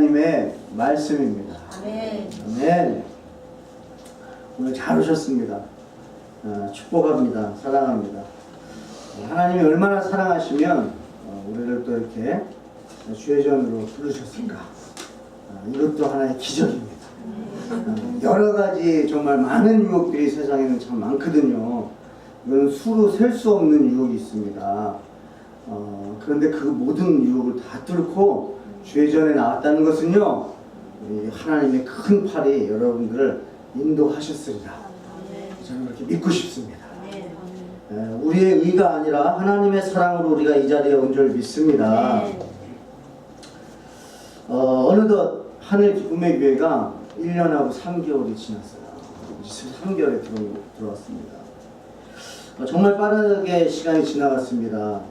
하나님의 말씀입니다. 아멘. 아멘. 오늘 잘 오셨습니다. 축복합니다. 사랑합니다. 하나님이 얼마나 사랑하시면 우리를 또 이렇게 주의 전으로 부르셨을까. 이것도 하나의 기적입니다. 여러 가지 정말 많은 유혹들이 세상에는 참 많거든요. 이건 수로 셀 수 없는 유혹이 있습니다. 그런데 그 모든 유혹을 다 뚫고 주의 전에 나왔다는 것은요, 하나님의 큰 팔이 여러분들을 인도하셨으리라. 저는 그렇게 믿고 싶습니다. 우리의 의가 아니라 하나님의 사랑으로 우리가 이 자리에 온 줄 믿습니다. 어느덧 하늘 기쁨의 교회가 1년하고 3개월이 지났어요. 3개월에 들어왔습니다. 정말 빠르게 시간이 지나갔습니다.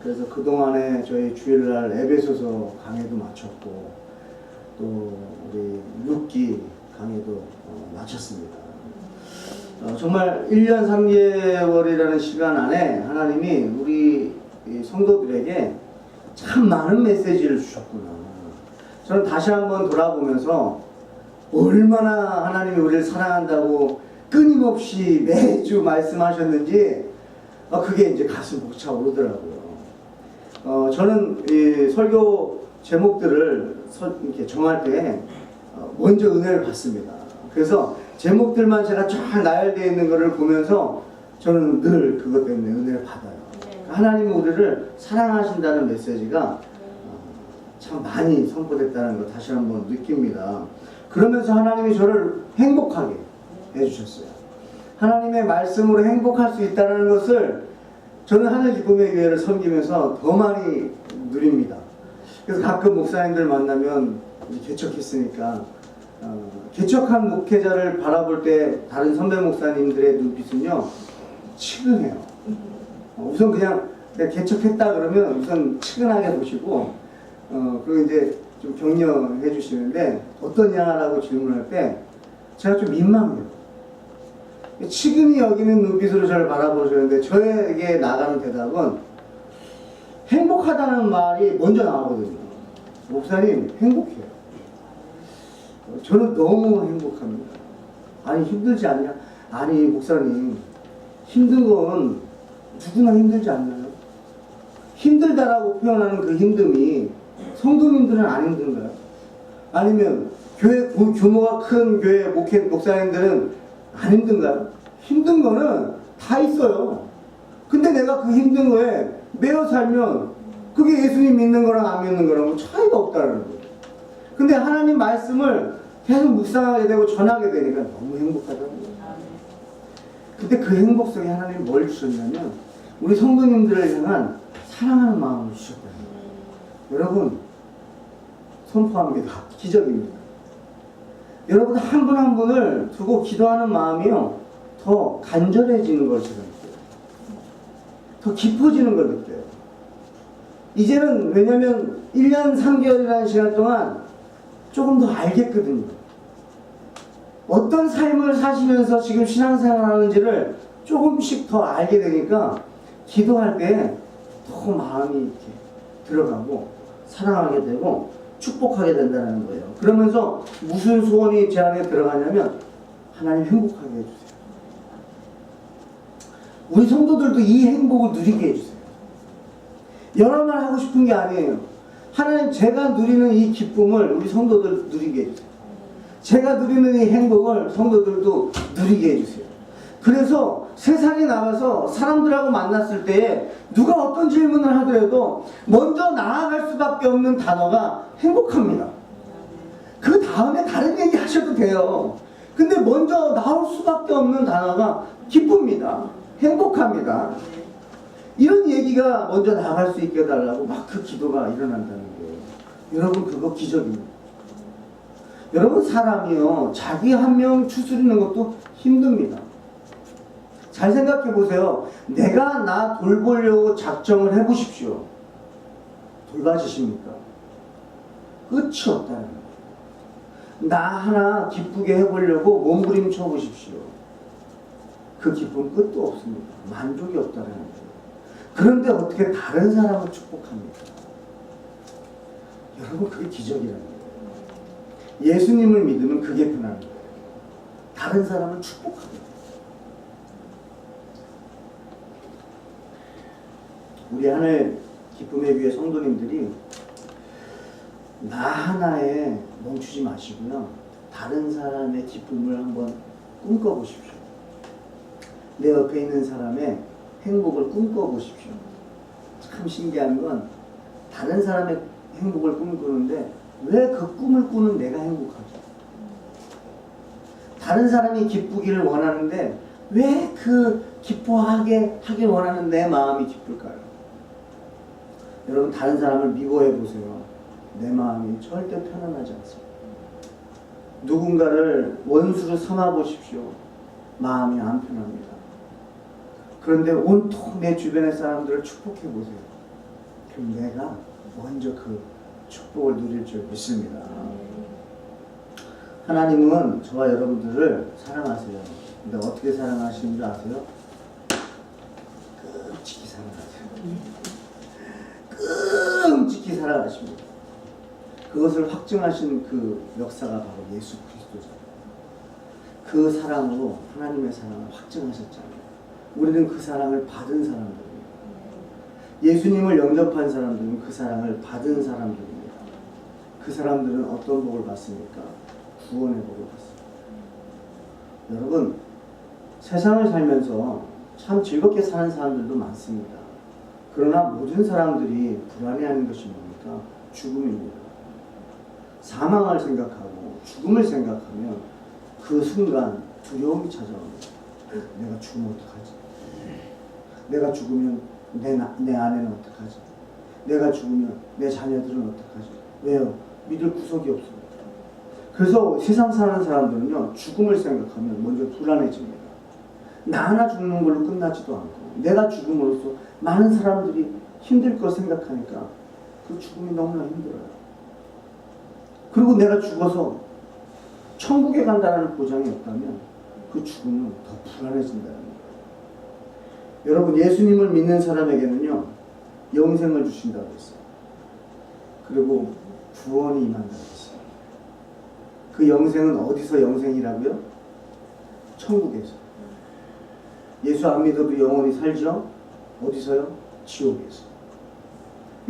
그래서 그동안에 저희 주일날 에베소서 강의도 마쳤고, 또 우리 룻기 강의도 마쳤습니다. 정말 1년 3개월이라는 시간 안에 하나님이 우리 성도들에게 참 많은 메시지를 주셨구나. 저는 다시 한번 돌아보면서 얼마나 하나님이 우리를 사랑한다고 끊임없이 매주 말씀하셨는지 그게 이제 가슴 벅차오르더라고요. 저는 이 설교 제목들을 이렇게 정할 때 먼저 은혜를 받습니다. 그래서 제목들만 제가 쫙 나열되어 있는 것을 보면서 저는 늘 그것 때문에 은혜를 받아요. 하나님이 우리를 사랑하신다는 메시지가 참 많이 선포됐다는 걸 다시 한번 느낍니다. 그러면서 하나님이 저를 행복하게 해주셨어요. 하나님의 말씀으로 행복할 수 있다는 것을 저는 하늘 기쁨의 교회를 섬기면서 더 많이 누립니다. 그래서 가끔 목사님들 만나면 개척했으니까 개척한 목회자를 바라볼 때 다른 선배 목사님들의 눈빛은요, 측은해요. 우선 그냥 개척했다 그러면 우선 측은하게 보시고 그리고 이제 좀 격려해 주시는데 어떠냐라고 질문할 때 제가 좀 민망해요. 측은히 여기는 눈빛으로 저를 바라보시는데 저에게 나가는 대답은 행복하다는 말이 먼저 나오거든요. 목사님 행복해요. 저는 너무 행복합니다. 아니 힘들지 않냐? 아니 목사님 힘든 건 누구나 힘들지 않나요? 힘들다라고 표현하는 그 힘듦이 성도님들은 안 힘든가요? 아니면 교회 규모가 큰 교회 목사님들은 안 힘든가요? 힘든 거는 다 있어요. 근데 내가 그 힘든 거에 매여 살면 그게 예수님 믿는 거랑 안 믿는 거랑 뭐 차이가 없다는 거예요. 근데 하나님 말씀을 계속 묵상하게 되고 전하게 되니까 너무 행복하다는 거예요. 근데 그 행복 속에 하나님 뭘 주셨냐면 우리 성도님들을 향한 사랑하는 마음을 주셨다는 거예요. 여러분 선포합니다. 기적입니다. 여러분 한 분 한 분을 두고 기도하는 마음이요 더 간절해지는 걸 제가 느껴요. 더 깊어지는 걸 느껴요. 이제는 왜냐면 1년 3개월이라는 시간 동안 조금 더 알겠거든요. 어떤 삶을 사시면서 지금 신앙생활 하는지를 조금씩 더 알게 되니까 기도할 때 더 마음이 이렇게 들어가고 사랑하게 되고 축복하게 된다는 거예요. 그러면서 무슨 소원이 제 안에 들어가냐면 하나님 행복하게 해주세요. 우리 성도들도 이 행복을 누리게 해주세요. 여러 말 하고 싶은 게 아니에요. 하나님 제가 누리는 이 기쁨을 우리 성도들 누리게 해주세요. 제가 누리는 이 행복을 성도들도 누리게 해주세요. 그래서 세상에 나가서 사람들하고 만났을 때에 누가 어떤 질문을 하더라도 먼저 나아갈 수밖에 없는 단어가 행복합니다. 그 다음에 다른 얘기 하셔도 돼요. 근데 먼저 나올 수밖에 없는 단어가 기쁩니다. 행복합니다. 이런 얘기가 먼저 나갈 수 있게 해달라고 막 그 기도가 일어난다는 거예요. 여러분 그거 기적입니다. 여러분 사람이요 자기 한 명 추스리는 것도 힘듭니다. 잘 생각해 보세요. 내가 나 돌보려고 작정을 해보십시오. 돌봐주십니까? 끝이 없다는 거예요. 나 하나 기쁘게 해보려고 몸부림쳐 보십시오. 그 기쁨 끝도 없습니다. 만족이 없다는 거예요. 그런데 어떻게 다른 사람을 축복합니까? 여러분 그게 기적이라는 거예요. 예수님을 믿으면 그게 편한 거예요. 다른 사람을 축복하는 거예요. 우리 하늘 기쁨의 교회 성도님들이 나 하나에 멈추지 마시고요. 다른 사람의 기쁨을 한번 꿈꿔보십시오. 내 옆에 있는 사람의 행복을 꿈꿔보십시오. 참 신기한 건 다른 사람의 행복을 꿈꾸는데 왜 그 꿈을 꾸는 내가 행복하죠? 다른 사람이 기쁘기를 원하는데 왜 그 기뻐하게 하길 원하는 내 마음이 기쁠까요? 여러분 다른 사람을 미워해 보세요. 내 마음이 절대 편안하지 않습니다. 누군가를 원수로 삼아 보십시오. 마음이 안 편합니다. 그런데 온통 내 주변의 사람들을 축복해 보세요. 그럼 내가 먼저 그 축복을 누릴 줄 믿습니다. 하나님은 저와 여러분들을 사랑하세요. 근데 어떻게 사랑하시는 줄 아세요? 끔찍히 사랑하세요. 끔찍히 사랑하십니다. 그것을 확증하신 그 역사가 바로 예수 그리스도잖아요. 그 사랑으로 하나님의 사랑을 확증하셨잖아요. 우리는 그 사랑을 받은 사람들입니다. 예수님을 영접한 사람들은 그 사랑을 받은 사람들입니다. 그 사람들은 어떤 복을 받습니까? 구원의 복을 받습니다. 여러분, 세상을 살면서 참 즐겁게 사는 사람들도 많습니다. 그러나 모든 사람들이 불안해하는 것이 뭡니까? 죽음입니다. 사망을 생각하고 죽음을 생각하면 그 순간 두려움이 찾아옵니다. 내가 죽으면 어떡하지? 내가 죽으면 내 아내는 어떡하지? 내가 죽으면 내 자녀들은 어떡하지? 왜요? 믿을 구석이 없습니다. 그래서 세상 사는 사람들은요, 죽음을 생각하면 먼저 불안해집니다. 나 하나 죽는 걸로 끝나지도 않고 내가 죽음으로써 많은 사람들이 힘들 거 생각하니까 그 죽음이 너무나 힘들어요. 그리고 내가 죽어서 천국에 간다는 보장이 없다면 그 죽음은 더 불안해진다는 거예요. 여러분, 예수님을 믿는 사람에게는요, 영생을 주신다고 했어요. 그리고 구원이 임한다고 했어요. 그 영생은 어디서 영생이라고요? 천국에서. 예수 안 믿어도 영원히 살죠? 어디서요? 지옥에서.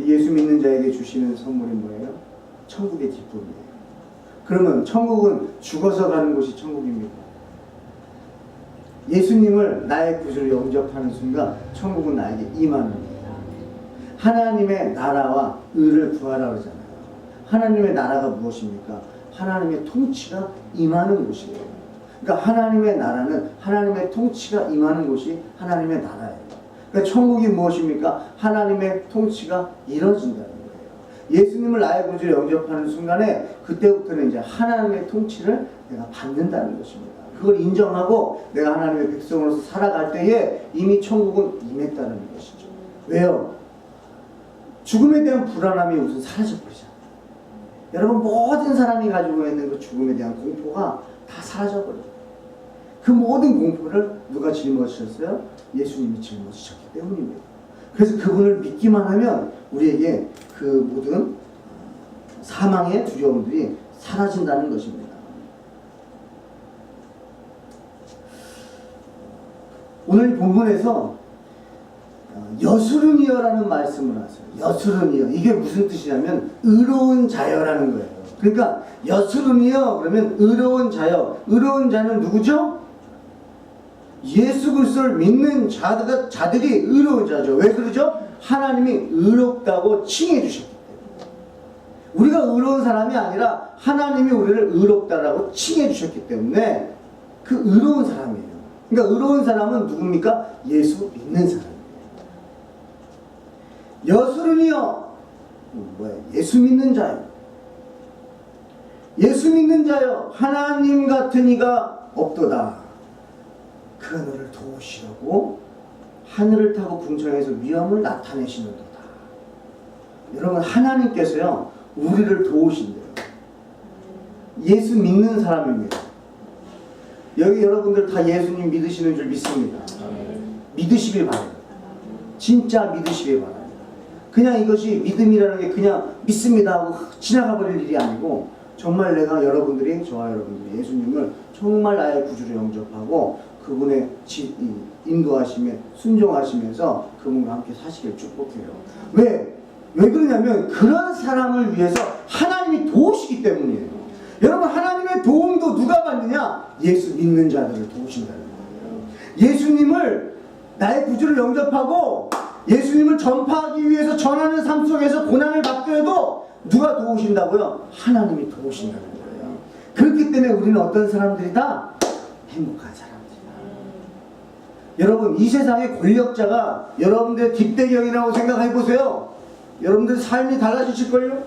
예수 믿는 자에게 주시는 선물이 뭐예요? 천국의 기쁨이에요. 그러면 천국은 죽어서 가는 곳이 천국입니다. 예수님을 나의 구주로 영접하는 순간 천국은 나에게 임하는 거예요. 하나님의 나라와 의를 구하라 그러잖아요. 하나님의 나라가 무엇입니까? 하나님의 통치가 임하는 곳이에요. 그러니까 하나님의 나라는 하나님의 통치가 임하는 곳이 하나님의 나라예요. 그러니까 천국이 무엇입니까? 하나님의 통치가 이루어진다는 거예요. 예수님을 나의 구주로 영접하는 순간에 그때부터는 이제 하나님의 통치를 내가 받는다는 것입니다. 그걸 인정하고 내가 하나님의 백성으로서 살아갈 때에 이미 천국은 임했다는 것이죠. 왜요? 죽음에 대한 불안함이 우선 사라져버리잖아요. 여러분, 모든 사람이 가지고 있는 그 죽음에 대한 공포가 다 사라져버려요. 그 모든 공포를 누가 짊어지셨어요? 예수님이 짊어지셨기 때문입니다. 그래서 그분을 믿기만 하면 우리에게 그 모든 사망의 두려움들이 사라진다는 것입니다. 오늘 본문에서 여수르니여라는 말씀을 하세요. 여수르니여. 이게 무슨 뜻이냐면 의로운 자여라는 거예요. 그러니까 여수르니여 그러면 의로운 자여. 의로운 자는 누구죠? 예수 그리스도를 믿는 자들이 의로운 자죠. 왜 그러죠? 하나님이 의롭다고 칭해 주셨기 때문에. 우리가 의로운 사람이 아니라 하나님이 우리를 의롭다라고 칭해 주셨기 때문에 그 의로운 사람이에요. 그러니까 의로운 사람은 누굽니까? 예수 믿는 사람이에요. 여수르니여, 뭐야? 예수 믿는 자요. 예수 믿는 자요. 하나님 같은 이가 없도다. 그가 너를 도우시려고 하늘을 타고 궁창에서 위엄을 나타내시는도다. 여러분, 하나님께서요, 우리를 도우신대요. 예수 믿는 사람입니다. 여기 여러분들 다 예수님 믿으시는 줄 믿습니다. 믿으시길 바랍니다. 진짜 믿으시길 바랍니다. 그냥 이것이 믿음이라는 게 그냥 믿습니다 하고 지나가 버릴 일이 아니고 정말 내가 저와 여러분들이 예수님을 정말 나의 구주로 영접하고 그분의 인도하심에 순종하시면서 그분과 함께 사시길 축복해요. 왜 그러냐면 그런 사람을 위해서 하나님이 도우시기 때문이에요. 여러분, 하나님의 도움도 누가 받느냐? 예수 믿는 자들을 도우신다는 거예요. 예수님을 나의 구주를 영접하고 예수님을 전파하기 위해서 전하는 삶 속에서 고난을 받더라도 누가 도우신다고요? 하나님이 도우신다는 거예요. 그렇기 때문에 우리는 어떤 사람들이다? 행복한 사람들이다. 여러분, 이 세상의 권력자가 여러분들의 뒷배경이라고 생각해 보세요. 여러분들 삶이 달라지실걸요?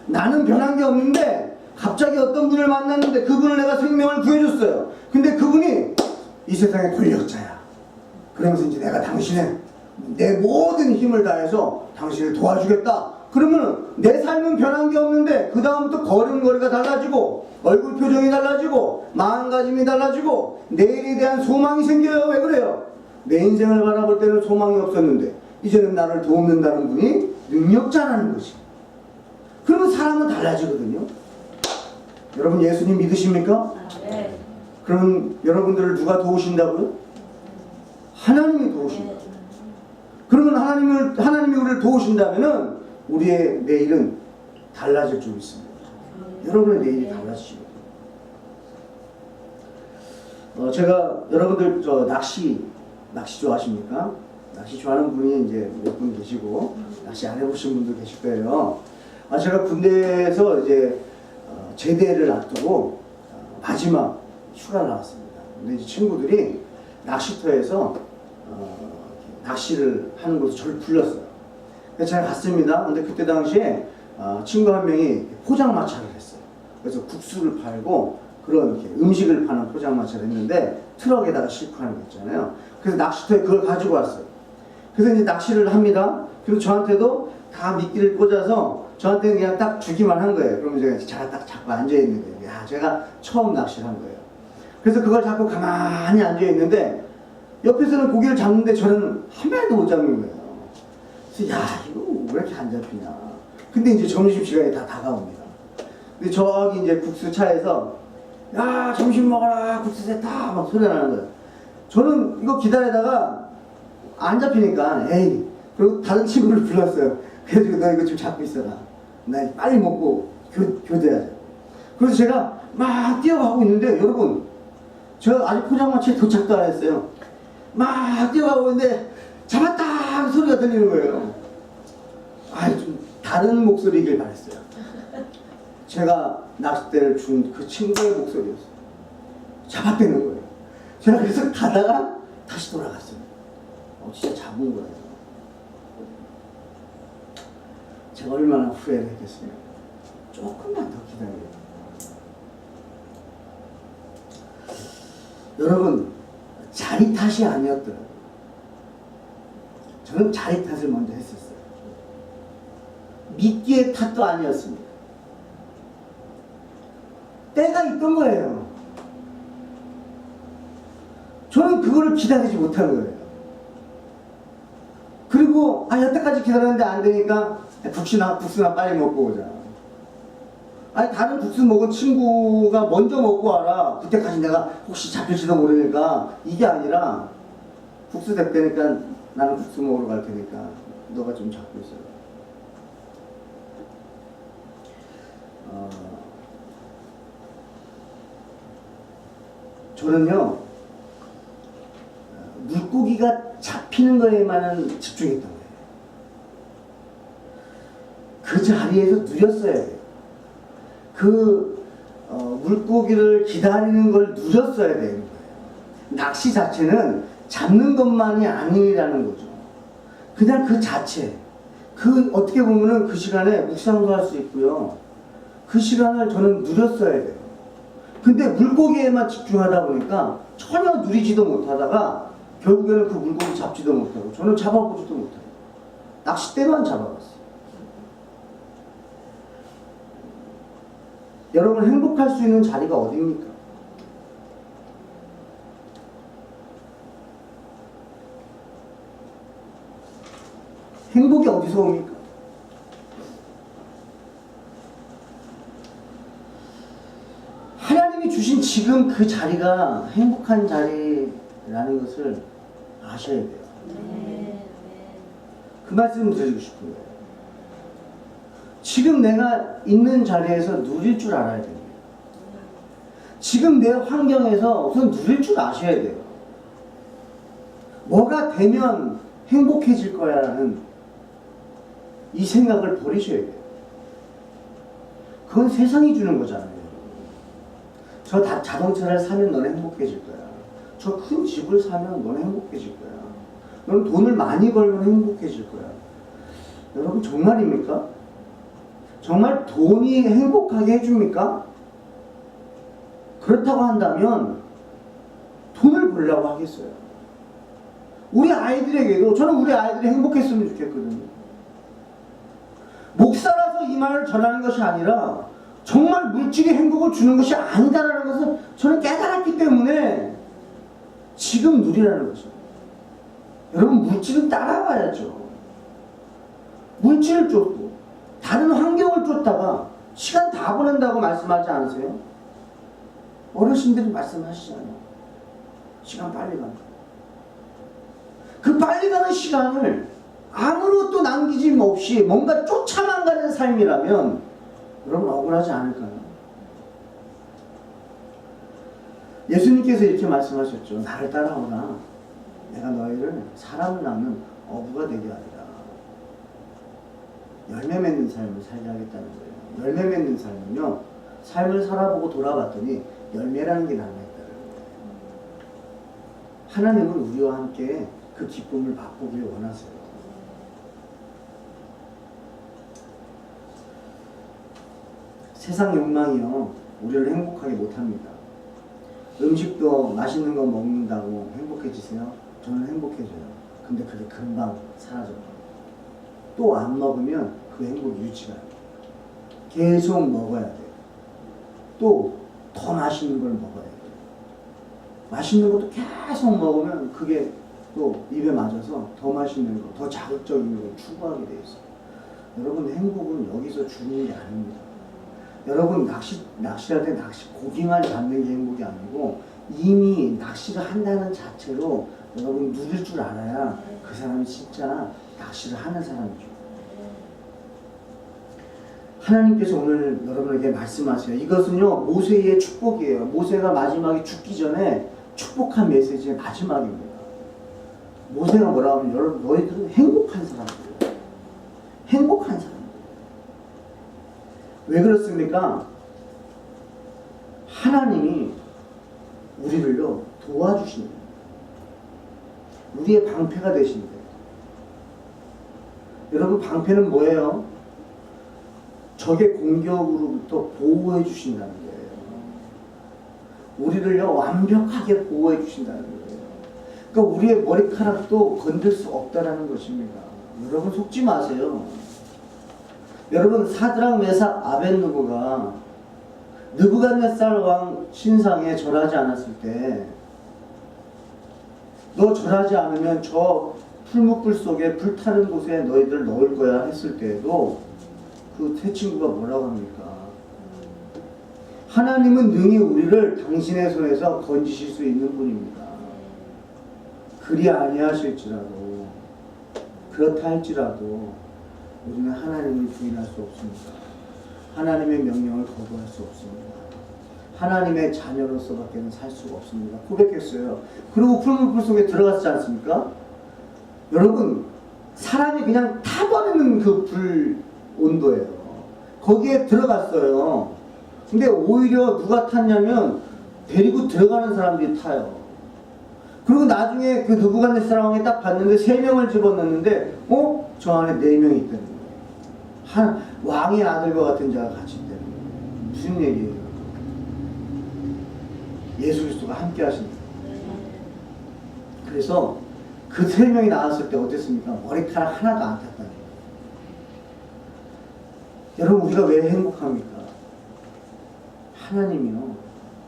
나는 변한 게 없는데 갑자기 어떤 분을 만났는데 그분을 내가 생명을 구해줬어요. 근데 그분이 이 세상의 권력자야. 그러면서 이제 내가 내 모든 힘을 다해서 당신을 도와주겠다. 그러면 내 삶은 변한 게 없는데 그 다음부터 걸음걸이가 달라지고 얼굴 표정이 달라지고 마음가짐이 달라지고 내일에 대한 소망이 생겨요. 왜 그래요? 내 인생을 바라볼 때는 소망이 없었는데 이제는 나를 도움는다는 분이 능력자라는 거지. 그러면 사람은 달라지거든요. 여러분, 예수님 믿으십니까? 네. 그러면 여러분들을 누가 도우신다고요? 하나님이 도우신다. 그러면 하나님이 우리를 도우신다면은 우리의 내일은 달라질 줄 믿습니다. 여러분의 내일이 달라지시거든요. 제가 여러분들 낚시 좋아하십니까? 낚시 좋아하는 분이 이제 몇 분 계시고 낚시 안 해보신 분도 계실 거예요. 제가 군대에서 이제 제대를 앞두고 마지막 휴가를 나왔습니다. 근데 이제 친구들이 낚시터에서 낚시를 하는 곳에 저를 불렀어요. 그래서 제가 갔습니다. 근데 그때 당시에 친구 한 명이 포장마차를 했어요. 그래서 국수를 팔고 그런 이렇게 음식을 파는 포장마차를 했는데 트럭에다가 싣고 하는 거 있잖아요. 그래서 낚시터에 그걸 가지고 왔어요. 그래서 이제 낚시를 합니다. 그리고 저한테도 다 미끼를 꽂아서 저한테는 그냥 딱 주기만 한 거예요. 그러면 제가 딱 잡고 앉아있는 거예요. 제가 처음 낚시를 한 거예요. 그래서 그걸 잡고 가만히 앉아있는데 옆에서는 고기를 잡는데 저는 한 마리도 못 잡는 거예요. 그래서 이거 왜 이렇게 안 잡히냐. 근데 이제 점심시간이 다 다가옵니다. 근데 저기 이제 국수차에서 점심 먹어라, 국수 됐다 막 소리 나는 거예요. 저는 이거 기다리다가 안 잡히니까 그리고 다른 친구를 불렀어요. 그래가지고 너 이거 좀 잡고 있어라. 나 빨리 먹고 교대하자. 그래서 제가 막 뛰어가고 있는데 여러분, 제가 아직 포장마차에 도착도 안 했어요. 막 뛰어가고 있는데 잡았다 소리가 들리는 거예요. 좀 다른 목소리이길 바랬어요. 제가 낚싯대를 준 그 친구의 목소리였어요. 잡았다는 거예요. 제가 그래서 가다가 다시 돌아갔어요. 진짜 잡은 거예요. 제가 얼마나 후회를 했겠어요. 조금만 더 기다려요. 여러분, 자리 탓이 아니었더라고요. 저는 자리 탓을 먼저 했었어요. 미끼의 탓도 아니었습니다. 때가 있던 거예요. 저는 그거를 기다리지 못한 거예요. 그리고 여태까지 기다렸는데 안 되니까 국수나 빨리 먹고 오자. 다른 국수 먹은 친구가 먼저 먹고 와라. 그때까지 내가 혹시 잡힐지도 모르니까. 이게 아니라 국수 됐다니까 나는 국수 먹으러 갈 테니까 너가 좀 잡고 있어라. 저는요, 물고기가 잡히는 거에만 집중했던 거예요. 그 자리에서 누렸어야 돼요. 물고기를 기다리는 걸 누렸어야 되는 거예요. 낚시 자체는 잡는 것만이 아니라는 거죠. 그냥 그 자체, 어떻게 보면은 그 시간에 묵상도 할 수 있고요. 그 시간을 저는 누렸어야 돼요. 근데 물고기에만 집중하다 보니까 전혀 누리지도 못하다가 결국에는 그 물고기 잡지도 못하고 저는 잡아보지도 못해요. 낚싯대만 잡아봤어요. 여러분, 행복할 수 있는 자리가 어디입니까? 행복이 어디서 옵니까? 하나님이 주신 지금 그 자리가 행복한 자리라는 것을 아셔야 돼요. 그 말씀을 드리고 싶은 거예요. 지금 내가 있는 자리에서 누릴 줄 알아야 돼요. 지금 내 환경에서 우선 누릴 줄 아셔야 돼요. 뭐가 되면 행복해질 거야라는 이 생각을 버리셔야 돼요. 그건 세상이 주는 거잖아요. 저 자동차를 사면 너는 행복해질 거야. 저 큰 집을 사면 너는 행복해질 거야. 너는 돈을 많이 벌면 행복해질 거야. 여러분 정말입니까? 정말 돈이 행복하게 해줍니까? 그렇다고 한다면 돈을 벌려고 하겠어요. 우리 아이들에게도 저는 우리 아이들이 행복했으면 좋겠거든요. 목사라서 이 말을 전하는 것이 아니라 정말 물질이 행복을 주는 것이 아니다라는 것을 저는 깨달았기 때문에 지금 누리라는 거죠. 여러분 물질은 따라가야죠. 물질을 쫓고 다른 환경을 쫓다가 시간 다 보낸다고 말씀하지 않으세요? 어르신들이 말씀하시잖아요. 시간 빨리 간다. 그 빨리 가는 시간을 아무것도 남기짐 없이 뭔가 쫓아만 가는 삶이라면 여러분 억울하지 않을까요? 예수님께서 이렇게 말씀하셨죠. 나를 따라오라. 내가 너희를 사람을 낳는 어부가 되게 하리라. 열매 맺는 삶을 살게 하겠다는 거예요. 열매 맺는 삶은요, 삶을 살아보고 돌아봤더니 열매라는 게 남아있다는 거예요. 하나님은 우리와 함께 그 기쁨을 맛보길 원하세요. 세상 욕망이요, 우리를 행복하게 못합니다. 음식도 맛있는 거 먹는다고 행복해지세요? 저는 행복해져요. 근데 그게 금방 사라져요. 또 안 먹으면 그 행복 유지가 돼요. 계속 먹어야 돼요. 또 더 맛있는 걸 먹어야 돼요. 맛있는 것도 계속 먹으면 그게 또 입에 맞아서 더 맛있는 거, 더 자극적인 걸 추구하게 돼 있어요. 여러분 행복은 여기서 주는 게 아닙니다. 여러분 낚시할 때 고기만 잡는 게 행복이 아니고 이미 낚시를 한다는 자체로 여러분 누릴 줄 알아야 그 사람이 진짜 낚시를 하는 사람이죠. 하나님께서 오늘 여러분에게 말씀하세요. 이것은요 모세의 축복이에요. 모세가 마지막에 죽기 전에 축복한 메시지의 마지막입니다. 모세가 뭐라고 하면 여러분 너희들은 행복한 사람들이에요. 행복한 사람. 왜 그렇습니까? 하나님이 우리를요 도와주신다. 우리의 방패가 되신다. 여러분 방패는 뭐예요? 적의 공격으로부터 보호해 주신다는 거예요. 우리를요 완벽하게 보호해 주신다는 거예요. 그러니까 우리의 머리카락도 건들 수 없다라는 것입니다. 여러분 속지 마세요. 여러분 사드락 메삭 아벳느고가 느부갓네살 왕 신상에 절하지 않았을 때 너 절하지 않으면 저 풀무불 속에 불타는 곳에 너희들 넣을 거야 했을 때에도 그 세 친구가 뭐라고 합니까? 하나님은 능히 우리를 당신의 손에서 건지실 수 있는 분입니다. 그리 아니하실지라도 그렇다 할지라도 우리는 하나님을 부인할 수 없습니다. 하나님의 명령을 거부할 수 없습니다. 하나님의 자녀로서밖에는 살 수가 없습니다. 고백했어요. 그리고 풀무불 속에 들어갔지 않습니까? 여러분 사람이 그냥 타버리는 그 불 온도예요. 거기에 들어갔어요. 근데 오히려 누가 탔냐면 데리고 들어가는 사람들이 타요. 그리고 나중에 그 느부갓네살 왕이 딱 봤는데 3명을 집어넣는데 저 안에 4명이 있다는 거예요. 한 왕의 아들과 같은 자가 같이 있다는 거예요. 무슨 얘기예요? 예수 그리스도가 함께 하신다. 그래서 그 3명이 나왔을 때 어땠습니까? 머리카락 하나도 안 탔다는 거예요. 여러분 우리가 왜 행복합니까? 하나님이요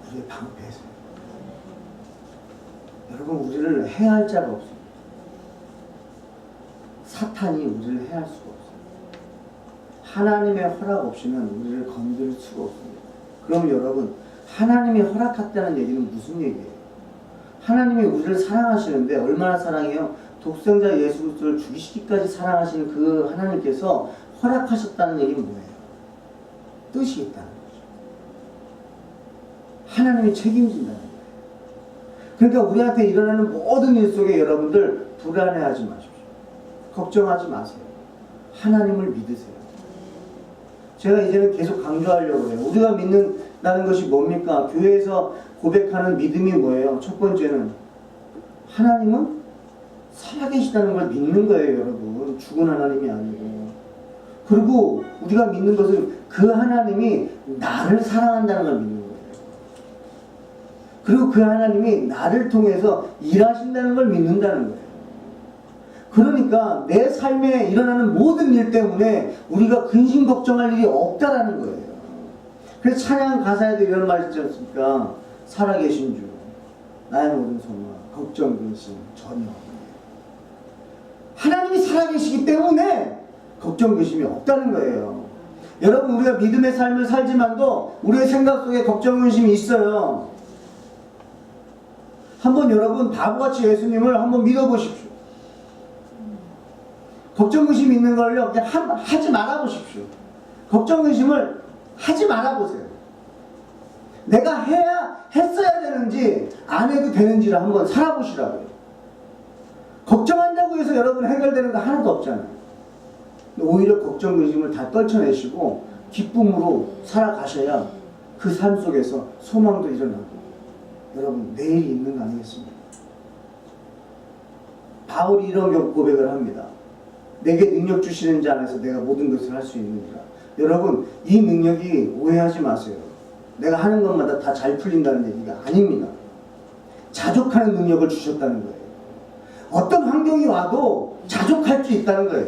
우리의 방패세요. 여러분 우리를 해할 자가 없습니다. 사탄이 우리를 해할 수가 없어요. 하나님의 허락 없이는 우리를 건드릴 수가 없습니다. 그럼 여러분 하나님이 허락했다는 얘기는 무슨 얘기예요? 하나님이 우리를 사랑하시는데 얼마나 사랑해요? 독생자 예수 그리스도를 죽이시기까지 사랑하시는 그 하나님께서 허락하셨다는 얘기는 뭐예요? 뜻이 있다는 거죠. 하나님이 책임진다는 거예요. 그러니까 우리한테 일어나는 모든 일 속에 여러분들 불안해하지 마십시오. 걱정하지 마세요. 하나님을 믿으세요. 제가 이제는 계속 강조하려고 해요. 우리가 믿는다는 것이 뭡니까? 교회에서 고백하는 믿음이 뭐예요? 첫 번째는 하나님은 살아계시다는 걸 믿는 거예요, 여러분. 죽은 하나님이 아니고. 그리고 우리가 믿는 것은 그 하나님이 나를 사랑한다는 걸 믿는 거예요. 그리고 그 하나님이 나를 통해서 일하신다는 걸 믿는다는 거예요. 그러니까 내 삶에 일어나는 모든 일 때문에 우리가 근심 걱정할 일이 없다라는 거예요. 그래서 찬양 가사에도 이런 말이 있지 않습니까? 살아계신 주 나의 모든 소망 걱정 근심 전혀 없네요. 하나님이 살아계시기 때문에 걱정 근심이 없다는 거예요. 여러분, 우리가 믿음의 삶을 살지만도 우리의 생각 속에 걱정 근심이 있어요. 한번 여러분 바보같이 예수님을 한번 믿어보십시오. 걱정 근심이 있는 걸요 그냥 하지 말아보십시오. 걱정 근심을 하지 말아보세요. 내가 했어야 되는지 안 해도 되는지를 한번 살아보시라고요. 걱정한다고 해서 여러분 해결되는 거 하나도 없잖아요. 오히려 걱정 근심을 다 떨쳐내시고 기쁨으로 살아가셔야 그 삶 속에서 소망도 일어나고 여러분 내일이 있는 거 아니겠습니까? 바울이 이런 고백을 합니다. 내게 능력 주시는 자 안에서 내가 모든 것을 할 수 있느니라. 여러분, 이 능력이 오해하지 마세요. 내가 하는 것마다 다 잘 풀린다는 얘기가 아닙니다. 자족하는 능력을 주셨다는 거예요. 어떤 환경이 와도 자족할 수 있다는 거예요.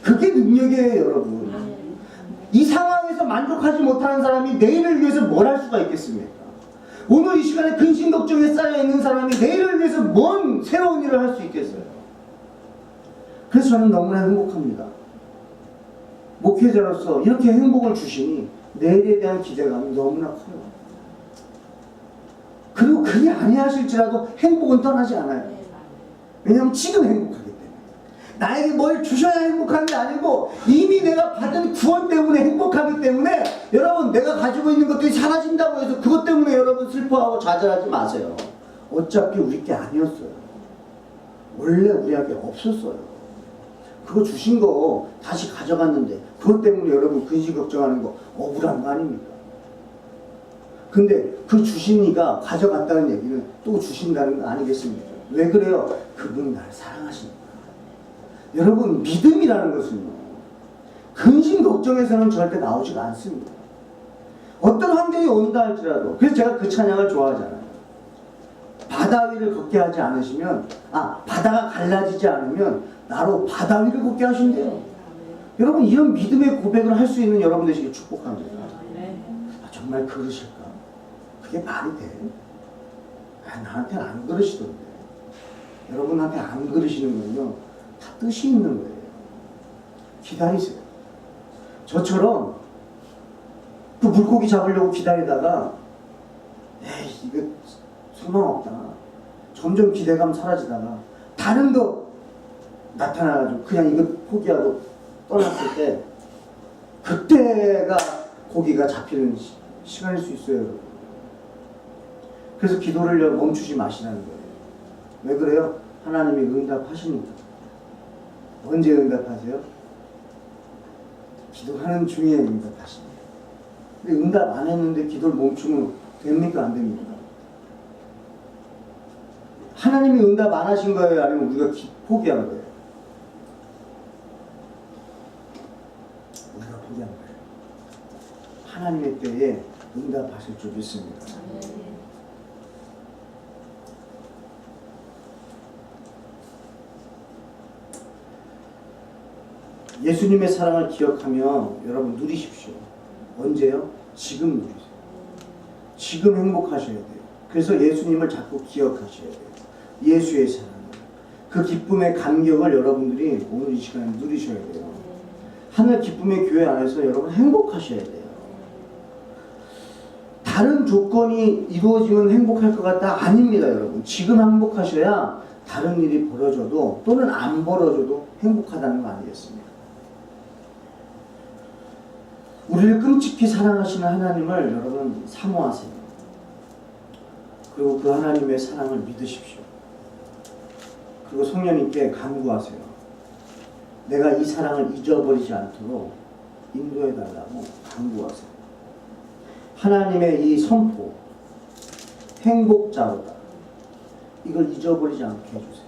그게 능력이에요, 여러분. 이 상황에서 만족하지 못하는 사람이 내일을 위해서 뭘 할 수가 있겠습니까? 오늘 이 시간에 근심 걱정에 쌓여있는 사람이 내일을 위해서 뭔 새로운 일을 할 수 있겠어요? 그래서 저는 너무나 행복합니다. 목회자로서 이렇게 행복을 주시니 내일에 대한 기대감이 너무나 커요. 그리고 그게 아니하실지라도 행복은 떠나지 않아요. 왜냐하면 지금 행복하기 때문에. 나에게 뭘 주셔야 행복한 게 아니고 이미 내가 받은 구원 때문에 행복하기 때문에 여러분, 내가 가지고 있는 것들이 사라진다고 해서 그것 때문에 여러분 슬퍼하고 좌절하지 마세요. 어차피 우리 게 아니었어요. 원래 우리에게 없었어요. 그거 주신 거 다시 가져갔는데 그것 때문에 여러분 근심 걱정하는 거 억울한 거 아닙니까? 근데 그 주신 이가 가져갔다는 얘기는 또 주신다는 거 아니겠습니까? 왜 그래요? 그분이 나를 사랑하시니까. 여러분, 믿음이라는 것은요, 근심 걱정에서는 절대 나오지가 않습니다. 어떤 환경이 온다 할지라도. 그래서 제가 그 찬양을 좋아하잖아요. 바다 위를 걷게 하지 않으시면, 바다가 갈라지지 않으면 나로 바다 위를 걷게 하신대요. 여러분, 이런 믿음의 고백을 할 수 있는 여러분 되시길 축복합니다. 정말 그러실까? 그게 말이 돼? 나한테는 안 그러시던데. 여러분한테 안 그러시는 건요, 다 뜻이 있는 거예요. 기다리세요. 저처럼 그 물고기 잡으려고 기다리다가 에이, 이거 소망 없다. 점점 기대감 사라지다가 다른 거 나타나가지고 그냥 이거 포기하고 떠났을 때 그때가 고기가 잡히는 시간일 수 있어요, 여러분. 그래서 기도를 멈추지 마시라는 거예요. 왜 그래요? 하나님이 응답하시니까. 언제 응답하세요? 기도하는 중에 응답하십니다. 근데 응답 안 했는데 기도를 멈추면 됩니까? 안 됩니까? 하나님이 응답 안 하신 거예요? 아니면 우리가 포기한 거예요? 우리가 포기한 거예요. 하나님의 때에 응답하실 줄 믿습니다. 예수님의 사랑을 기억하며 여러분 누리십시오. 언제요? 지금 누리세요. 지금 행복하셔야 돼요. 그래서 예수님을 자꾸 기억하셔야 돼요. 예수의 사랑, 그 기쁨의 감격을 여러분들이 오늘 이 시간에 누리셔야 돼요. 하늘 기쁨의 교회 안에서 여러분 행복하셔야 돼요. 다른 조건이 이루어지면 행복할 것 같다? 아닙니다, 여러분. 지금 행복하셔야 다른 일이 벌어져도 또는 안 벌어져도 행복하다는 거 아니겠습니까? 우리를 끔찍히 사랑하시는 하나님을 여러분 사모하세요. 그리고 그 하나님의 사랑을 믿으십시오. 그리고 성령님께 간구하세요. 내가 이 사랑을 잊어버리지 않도록 인도해달라고 간구하세요. 하나님의 이 선포, 행복자로다. 이걸 잊어버리지 않게 해주세요.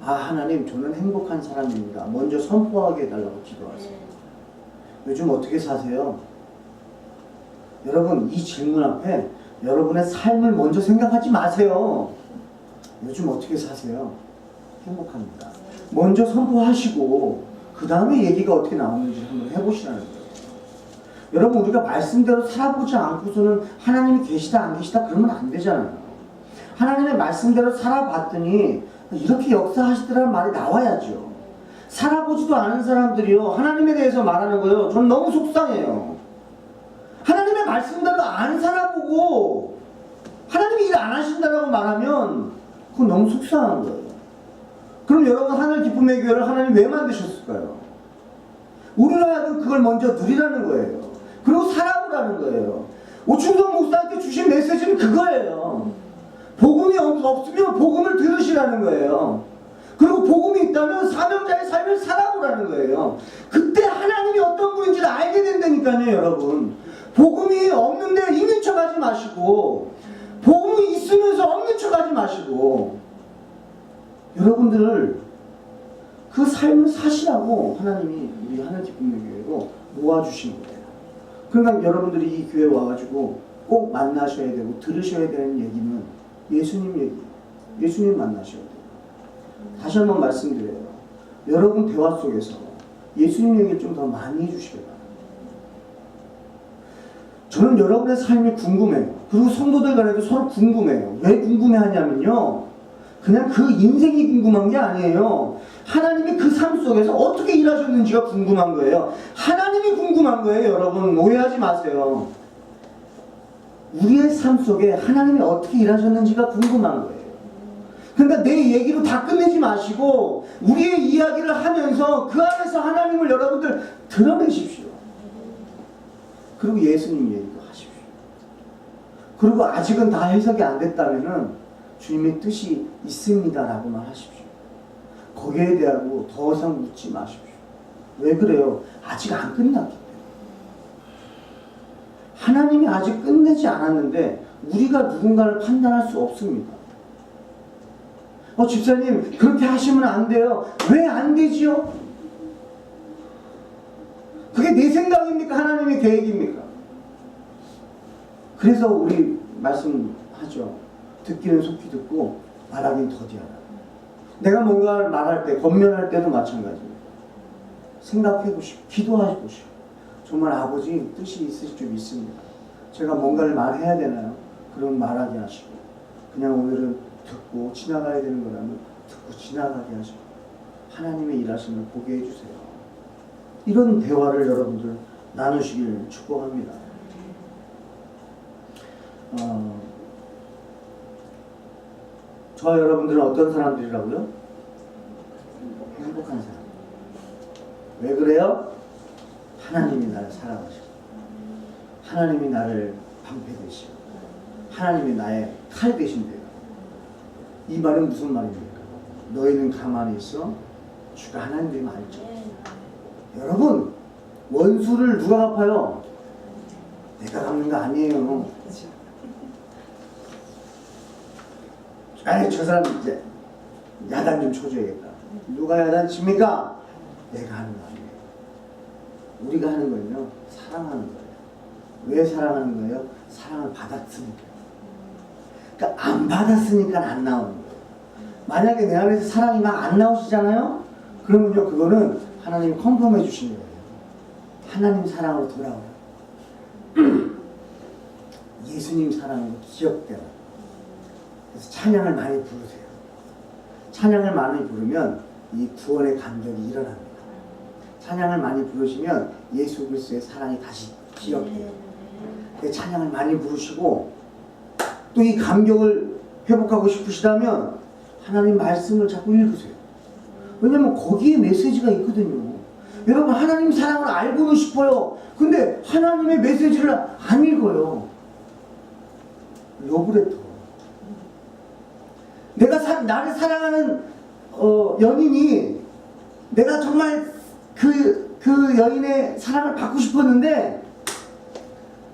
아, 하나님, 저는 행복한 사람입니다. 먼저 선포하게 해달라고 기도하세요. 요즘 어떻게 사세요? 여러분, 이 질문 앞에 여러분의 삶을 먼저 생각하지 마세요. 요즘 어떻게 사세요? 행복합니다. 먼저 선포하시고 그 다음에 얘기가 어떻게 나오는지 한번 해보시라는 거예요. 여러분, 우리가 말씀대로 살아보지 않고서는 하나님이 계시다 안 계시다 그러면 안 되잖아요. 하나님의 말씀대로 살아봤더니 이렇게 역사하시더라는 말이 나와야죠. 살아보지도 않은 사람들이요, 하나님에 대해서 말하는 거예요. 저는 너무 속상해요. 하나님의 말씀대로 안 살아보고 하나님이 일 안 하신다라고 말하면 그건 너무 속상한 거예요. 그럼 여러분, 하늘 기쁨의 교회를 하나님 왜 만드셨을까요? 우리로 하여금 그걸 먼저 누리라는 거예요. 그리고 살아보라는 거예요. 오충성 목사한테 주신 메시지는 그거예요. 복음이 없으면 복음을 들으시라는 거예요. 그리고 복음이 있다면 사명자의 삶을 살아보라는 거예요. 그때 하나님이 어떤 분인지를 알게 된다니까요, 여러분. 복음이 없는데 있는 척 하지 마시고, 복음이 있으면서 없는 척 하지 마시고, 여러분들을 그 삶을 사시라고 하나님이 우리 하늘 기쁨의 교회로 모아주신 거예요. 그러니까 여러분들이 이 교회 와가지고 꼭 만나셔야 되고 들으셔야 되는 얘기는 예수님 얘기, 예수님 만나셔야 돼요. 다시 한번 말씀드려요. 여러분 대화 속에서 예수님 얘기를 좀 더 많이 해주시기 바랍니다. 저는 여러분의 삶이 궁금해요. 그리고 성도들 간에도 서로 궁금해요. 왜 궁금해하냐면요, 그냥 그 인생이 궁금한 게 아니에요. 하나님이 그 삶 속에서 어떻게 일하셨는지가 궁금한 거예요. 하나님이 궁금한 거예요. 여러분, 오해하지 마세요. 우리의 삶 속에 하나님이 어떻게 일하셨는지가 궁금한 거예요. 그러니까 내 얘기로 다 끝내지 마시고 우리의 이야기를 하면서 그 안에서 하나님을 여러분들 드러내십시오. 그리고 예수님 얘기도 하십시오. 그리고 아직은 다 해석이 안 됐다면은 주님의 뜻이 있습니다라고만 하십시오. 거기에 대하고 더 이상 묻지 마십시오. 왜 그래요? 아직 안 끝났기 때문에. 하나님이 아직 끝내지 않았는데 우리가 누군가를 판단할 수 없습니다. 집사님, 그렇게 하시면 안 돼요. 왜 안 되지요? 그게 내 생각입니까? 하나님의 계획입니까? 그래서 우리 말씀하죠. 듣기는 속히 듣고 말하기는 더디하다. 내가 뭔가를 말할 때, 권면할 때도 마찬가지입니다. 생각해 보시고 기도해 보시고 정말 아버지 뜻이 있으실 줄 믿습니다. 제가 뭔가를 말해야 되나요? 그럼 말하게 하시고, 그냥 오늘은 듣고 지나가야 되는 거라면 듣고 지나가게 하시고 하나님의 일하심을 보게 해주세요. 이런 대화를 여러분들 나누시길 축복합니다. 저와 여러분들은 어떤 사람들이라고요? 행복한 사람. 왜 그래요? 하나님이 나를 사랑하시고, 하나님이 나를 방패 되시고, 하나님이 나의 칼 되신대요. 이 말은 무슨 말입니까? 너희는 가만히 있어. 주가 하나님이 알죠. 여러분, 원수를 누가 갚아요? 내가 갚는 거 아니에요. 아니, 저 사람 이제 야단 좀 쳐줘야겠다. 누가 야단 칩니까? 내가 하는 거 아니에요. 우리가 하는 거는요, 사랑하는 거예요. 왜 사랑하는 거예요? 사랑을 받았으니까. 그러니까 안 받았으니까 안 나오는 거예요. 만약에 내 안에서 사랑이 막 안 나오시잖아요? 그러면요, 그거는 하나님이 컨펌해 주시는 거예요. 하나님 사랑으로 돌아오라. 예수님 사랑으로 기억되라. 그래서 찬양을 많이 부르세요. 찬양을 많이 부르면 이 구원의 감격이 일어납니다. 찬양을 많이 부르시면 예수 그리스도의 사랑이 다시 기억돼요. 내 찬양을 많이 부르시고 또 이 감격을 회복하고 싶으시다면 하나님 말씀을 자꾸 읽으세요. 왜냐면 거기에 메시지가 있거든요. 여러분 하나님 사랑을 알고는 싶어요. 근데 하나님의 메시지를 안 읽어요. 러브레터. 나를 사랑하는 연인이 내가 정말 그 여인의 사랑을 받고 싶었는데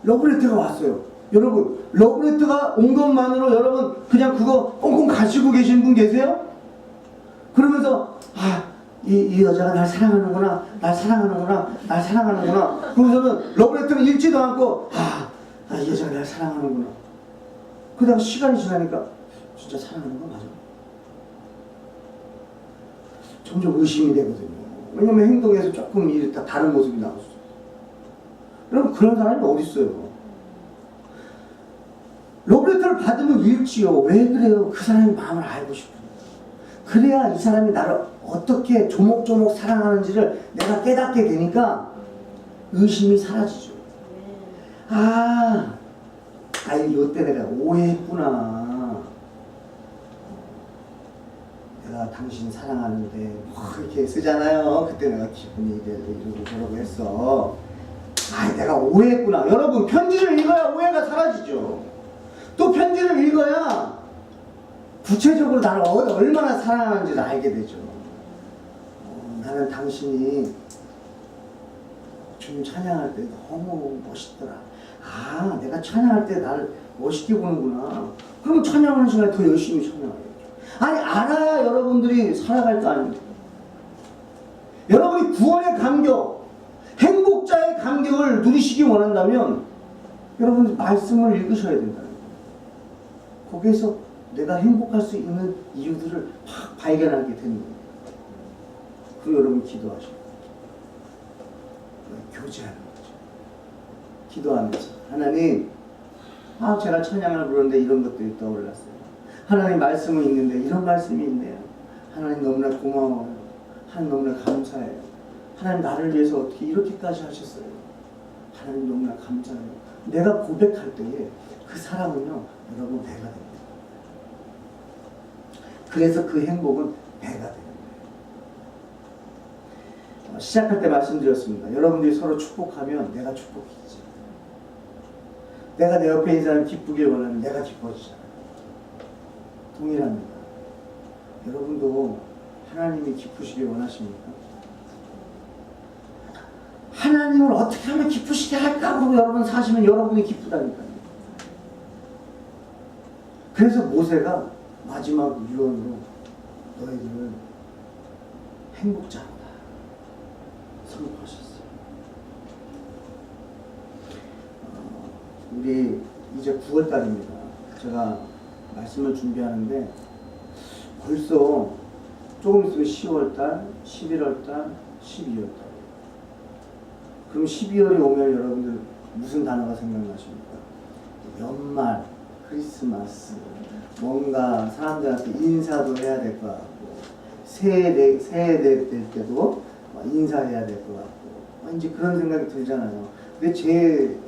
러브레터가 왔어요. 여러분 러브레터가 온 것만으로 여러분 그냥 그거 꽁꽁 가지고 계신 분 계세요? 그러면서 이 여자가 날 사랑하는구나, 날 사랑하는구나, 날 사랑하는구나. 그러면서는 러브레터를 읽지도 않고 이 여자가 날 사랑하는구나. 그러다가 시간이 지나니까 진짜 사랑하는 거 맞아? 점점 의심이 되거든요. 왜냐면 행동에서 조금 이랬다 다른 모습이 나올 수 있어요. 여러분 그런 사람이 어디 있어요? 러브레터를 받으면 읽지요. 왜 그래요? 그 사람의 마음을 알고 싶어요. 그래야 이 사람이 나를 어떻게 조목조목 사랑하는지를 내가 깨닫게 되니까 의심이 사라지죠. 이때 내가 오해했구나. 내가 당신 사랑하는데 이렇게 쓰잖아요. 그때 내가 기분이 이러고 저러고 했어. 내가 오해했구나. 여러분 편지를 읽어야 오해가 사라지죠. 또 편지를 읽어야 구체적으로 나를 얼마나 사랑하는지를 알게 되죠. 나는 당신이 주님 찬양할 때 너무 멋있더라. 내가 찬양할 때 나를 멋있게 보는구나. 그럼 찬양하는 시간에 더 열심히 찬양해야죠. 알아야 여러분들이 살아갈 거 아닙니까? 여러분이 구원의 감격, 행복자의 감격을 누리시기 원한다면 여러분 말씀을 읽으셔야 된다는 거예요. 거기에서 내가 행복할 수 있는 이유들을 확 발견하게 되는 거예요. 그리고 여러분 기도하셔요. 교제하는 거죠. 기도하면서 하나님, 제가 찬양을 부르는데 이런 것들이 떠올랐어요. 하나님 말씀은 있는데 이런 말씀이 있네요. 하나님 너무나 고마워요. 하나님 너무나 감사해요. 하나님 나를 위해서 어떻게 이렇게까지 하셨어요. 하나님 너무나 감사해요. 내가 고백할 때에 그 사랑은요 여러분 배가 됩니다. 그래서 그 행복은 배가 되는 거예요. 시작할 때 말씀드렸습니다. 여러분들이 서로 축복하면 내가 축복이지. 내가 내 옆에 있는 사람이 기쁘길 원하면 내가 기뻐지잖아요. 동일합니다. 여러분도 하나님이 기쁘시길 원하십니까? 하나님을 어떻게 하면 기쁘시게 할까? 그러고 여러분 사시면 여러분이 기쁘다니까요. 그래서 모세가 마지막 유언으로 너희들은 행복자다 선포하셨어요. 우리 이제 9월달입니다. 제가 말씀을 준비하는데 벌써 조금 있으면 10월달, 11월달, 12월달. 그럼 12월이 오면 여러분들 무슨 단어가 생각나십니까? 연말, 크리스마스, 뭔가 사람들한테 인사도 해야 될 것 같고, 새해 될 때도 인사해야 될 것 같고, 이제 그런 생각이 들잖아요. 근데 제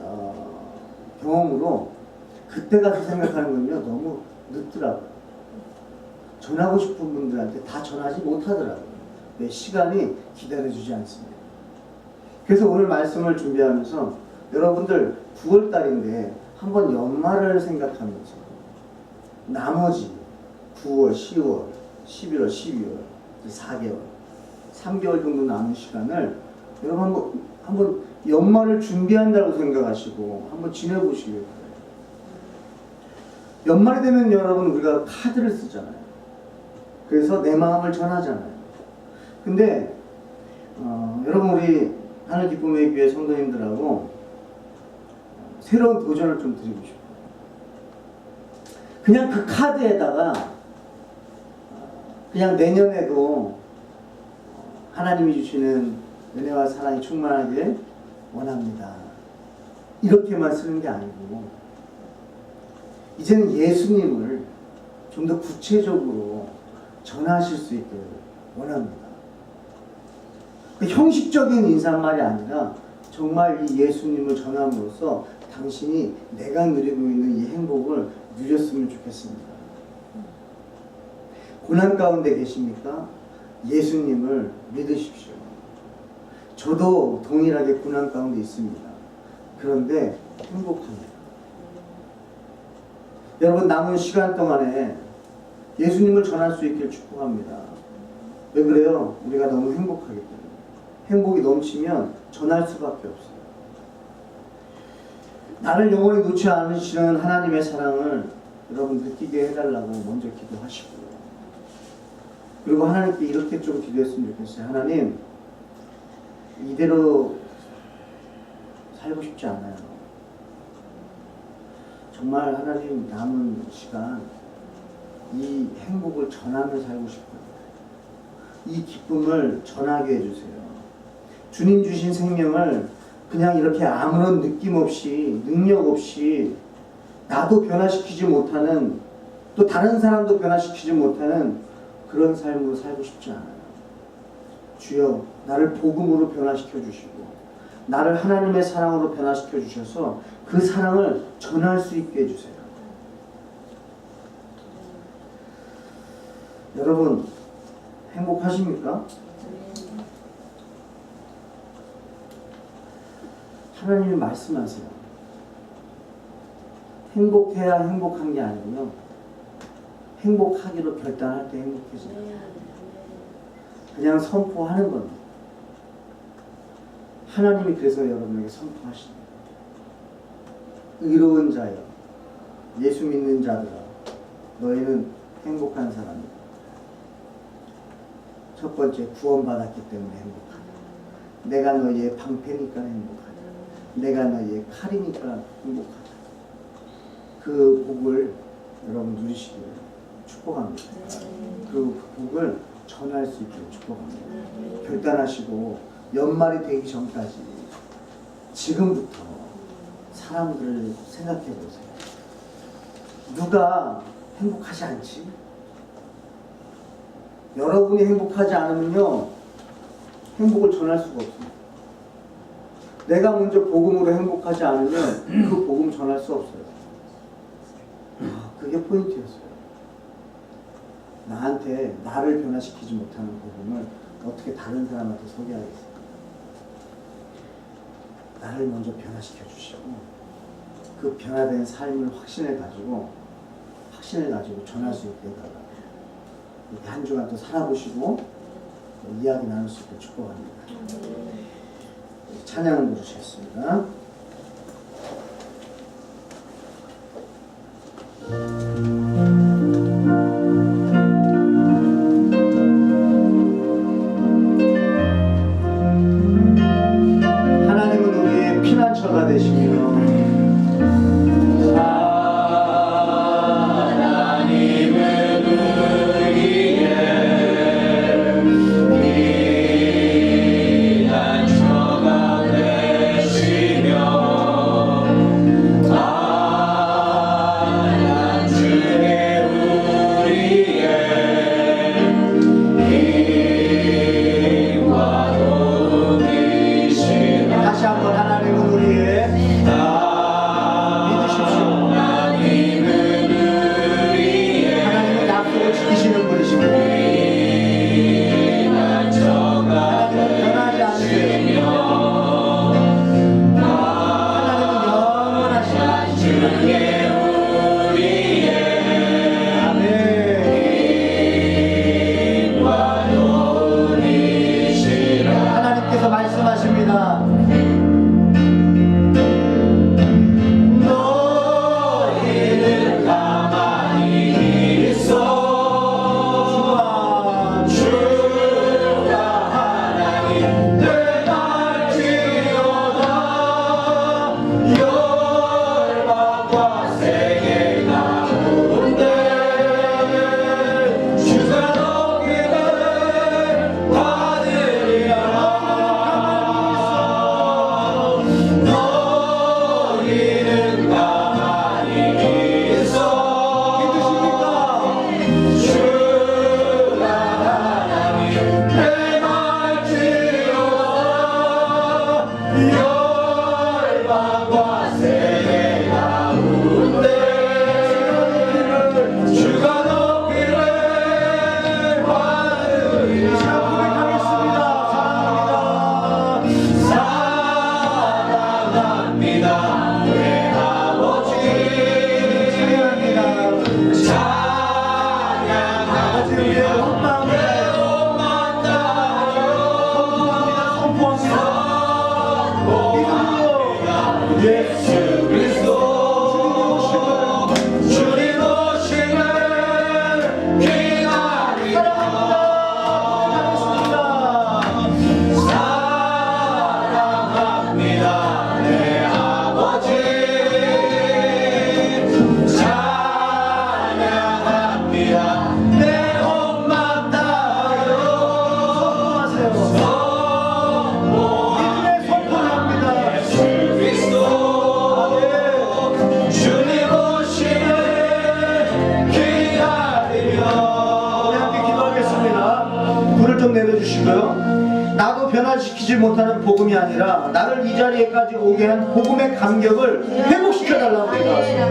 경험으로 그때 가서 생각하는 건요, 너무 늦더라고요. 전하고 싶은 분들한테 다 전하지 못하더라고요. 내 시간이 기다려주지 않습니다. 그래서 오늘 말씀을 준비하면서 여러분들 9월달인데 한번 연말을 생각하면서 나머지 9월, 10월, 11월, 12월, 4개월, 3개월 정도 남은 시간을 여러분 한번 연말을 준비한다고 생각하시고 한번 지내보시길 바라요. 연말이 되면 여러분 우리가 카드를 쓰잖아요. 그래서 내 마음을 전하잖아요. 근데 여러분 우리 하늘 기쁨의 교회 성도님들하고 새로운 도전을 좀 드리고 싶어요. 그냥 그 카드에다가 그냥 내년에도 하나님이 주시는 은혜와 사랑이 충만하길 원합니다. 이렇게만 쓰는 게 아니고 이제는 예수님을 좀 더 구체적으로 전하실 수 있길 원합니다. 그 형식적인 인사말이 아니라 정말 이 예수님을 전함으로써 당신이 내가 누리고 있는 이 행복을 누렸으면 좋겠습니다. 고난 가운데 계십니까? 예수님을 믿으십시오. 저도 동일하게 고난 가운데 있습니다. 그런데 행복합니다. 여러분, 남은 시간 동안에 예수님을 전할 수 있길 축복합니다. 왜 그래요? 우리가 너무 행복하기 때문에. 행복이 넘치면 전할 수밖에 없어요. 나를 영원히 놓지 않으시는 하나님의 사랑을 여러분 느끼게 해달라고 먼저 기도하시고요. 그리고 하나님께 이렇게 좀 기도했으면 좋겠어요. 하나님, 이대로 살고 싶지 않아요. 정말 하나님, 남은 시간 이 행복을 전하며 살고 싶어요. 이 기쁨을 전하게 해주세요. 주님 주신 생명을 그냥 이렇게 아무런 느낌 없이, 능력 없이, 나도 변화시키지 못하는, 또 다른 사람도 변화시키지 못하는 그런 삶으로 살고 싶지 않아요. 주여, 나를 복음으로 변화시켜 주시고 나를 하나님의 사랑으로 변화시켜 주셔서 그 사랑을 전할 수 있게 해주세요. 여러분, 행복하십니까? 하나님이 말씀하세요. 행복해야 행복한 게 아니고요, 행복하기로 결단할 때 행복해져요. 그냥 선포하는 겁니다. 하나님이 그래서 여러분에게 선포하십니다. 의로운 자여, 예수 믿는 자들아, 너희는 행복한 사람이다. 첫 번째, 구원받았기 때문에 행복하다. 내가 너희의 방패니까 행복하다. 내가 너희의 칼이니까 행복하다. 그 복을 여러분 누리시기를 축복합니다. 그 복을 전할 수 있게 축복합니다. 결단하시고 연말이 되기 전까지 지금부터 사람들을 생각해 보세요. 누가 행복하지 않지? 여러분이 행복하지 않으면요, 행복을 전할 수가 없습니다. 내가 먼저 복음으로 행복하지 않으면 그 복음 전할 수 없어요. 그게 포인트였어요. 나한테, 나를 변화시키지 못하는 복음을 어떻게 다른 사람한테 소개하겠어요? 나를 먼저 변화시켜 주시고 그 변화된 삶을 확신을 가지고 전할 수 있게 해달라고. 이렇게 한 주간 또 살아보시고 이야기 나눌 수 있게 축복합니다. 찬양을 부르시겠습니다. 하나님은 우리의 피난처가 되시며 와 주시고요. 나도 변화시키지 못하는 복음이 아니라 나를 이 자리에까지 오게 한 복음의 감격을 회복시켜달라고 기도하십니다.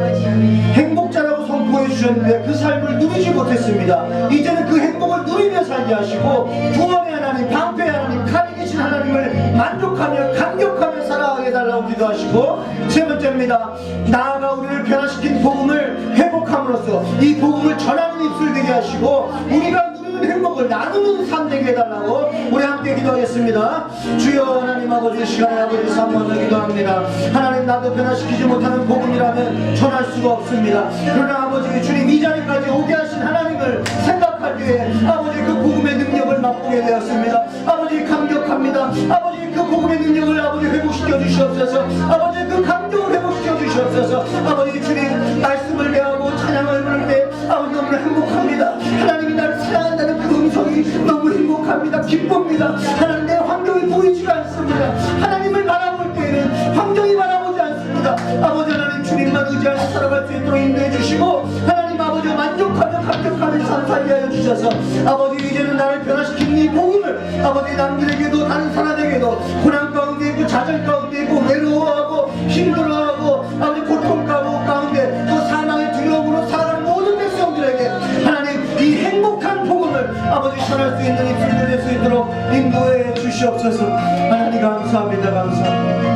행복자라고 선포해 주셨는데 그 삶을 누리지 못했습니다. 이제는 그 행복을 누리며 살게 하시고 구원의 하나님, 방패의 하나님, 칼이 계신 하나님을 만족하며 감격하며 살아가게 해달라고 기도하시고, 세 번째입니다. 나아가 우리를 변화시킨 복음을 회복함으로써 이 복음을 전하는 입술 되게 하시고 우리가 누리는 행복을 나누는 삶 되게 해달라고 우리 함께 기도하겠습니다. 주여 하나님 아버지, 시간에 아버지 사모하며 기도합니다. 하나님, 나도 변화시키지 못하는 복음이라면 전할 수가 없습니다. 그러나 아버지 주님, 이 자리까지 오게 하신 하나님을 생각할 때에 아버지 그 복음의 능력을 맛보게 되었습니다. 아버지 감격합니다. 아버지 그 복음의 능력을 아버지 회복시켜 주시옵소서. 아버지 그 감격을 회복시켜 주시옵소서. 아버지 주님, 말씀을 대하고 찬양을 부를 때 아버지 너무 행복합니다. 하나님이 나를 사랑한다는 그 음성이 너무 행복합니다. 기쁩니다. 하나님, 내 환경이 보이지가 않습니다. 하나님을 바라볼 때에는 환경이 바라보지 않습니다. 아버지 하나님, 주님만 의지하며 살아갈 수 있도록 인도해 주시고, 하나님 아버지 만족하며 감격하며 삶 살게 하여 주셔서 아버지 이제는 나를 변화시킨 이 복음을 아버지 남들에게도 다른 사람에게도 고난 가운데 있고 좌절 가운데 있고 외로워하고 힘들어하고 아버지 고통 가운데 또 사망의 두려움으로 살아가는 모든 백성들에게 하나님 이 행복한 복음을 아버지 전할 수 있는 입술을 낼 수 있도록 인도해 주시옵소서. 하나님 감사합니다. 감사합니다.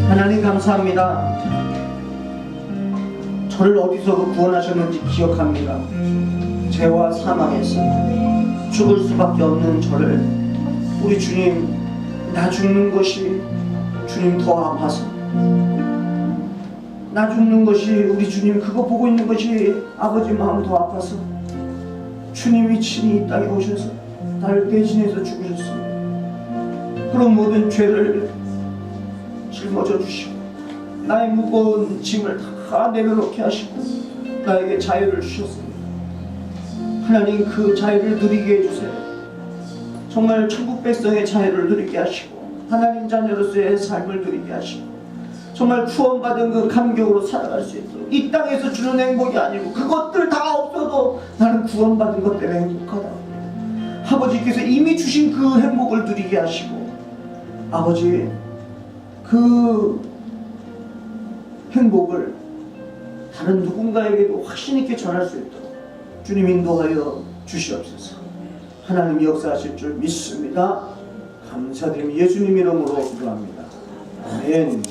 하나님 감사합니다. 저를 어디서 구원하셨는지 기억합니다. 죄와 사망에서 죽을 수밖에 없는 저를 우리 주님, 나 죽는 것이 주님 더 아파서, 나 죽는 것이 우리 주님 그거 보고 있는 것이 아버지 마음 더 아파서 주님이 친히 이 땅에 오셔서 나를 대신해서 죽으셨습니다. 그런 모든 죄를 짊어져 주시고 나의 무거운 짐을 다 내려놓게 하시고 나에게 자유를 주셨습니다. 하나님, 그 자유를 누리게 해주세요. 정말 천국 백성의 자유를 누리게 하시고 하나님 자녀로서의 삶을 누리게 하시고 정말 구원받은 그 감격으로 살아갈 수 있도록, 이 땅에서 주는 행복이 아니고 그것들 다 없어도 나는 구원받은 것 때문에 행복하다. 아버지께서 이미 주신 그 행복을 누리게 하시고 아버지 그 행복을 다른 누군가에게도 확신 있게 전할 수 있도록 주님 인도하여 주시옵소서. 하나님 역사하실 줄 믿습니다. 감사드리며 예수님 이름으로 기도합니다. 아멘.